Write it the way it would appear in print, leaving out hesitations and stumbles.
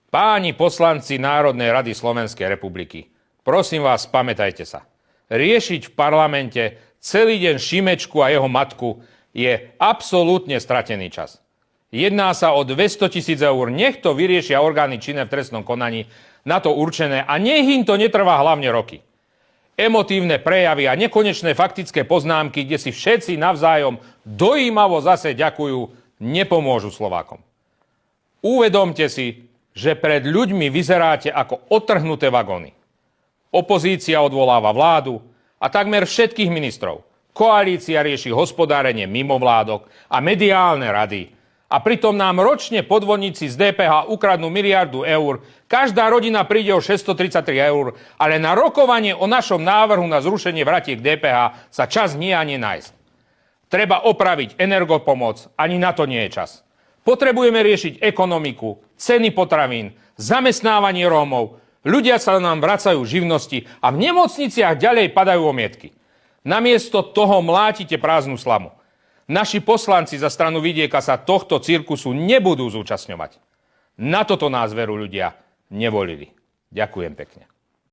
Páni poslanci Národnej rady Slovenskej republiky, prosím vás, pamätajte sa. Riešiť v parlamente celý deň Šimečku a jeho matku je absolútne stratený čas. Jedná sa o 200 000 eur, nech to vyriešia orgány činné v trestnom konaní na to určené a nech im to netrvá hlavne roky. Emotívne prejavy a nekonečné faktické poznámky, kde si všetci navzájom dojímavo zase ďakujú, nepomôžu Slovákom. Uvedomte si, že pred ľuďmi vyzeráte ako odtrhnuté vagóny. Opozícia odvoláva vládu a takmer všetkých ministrov. Koalícia rieši hospodárenie mimovládok a mediálne rady. A pritom nám ročne podvodníci z DPH ukradnú 1 000 000 eur. Každá rodina príde o 633 eur, ale na rokovanie o našom návrhu na zrušenie vratiek DPH sa čas nie ani nájsť. Treba opraviť energopomoc, ani na to nie je čas. Potrebujeme riešiť ekonomiku, ceny potravín, zamestnávanie Rómov. Ľudia sa nám vracajú živnosti a v nemocniciach ďalej padajú omietky. Namiesto toho mlátite prázdnu slamu. Naši poslanci za stranu Vidieka sa tohto cirkusu nebudú zúčastňovať. Na toto nás veru ľudia nevolili. Ďakujem pekne.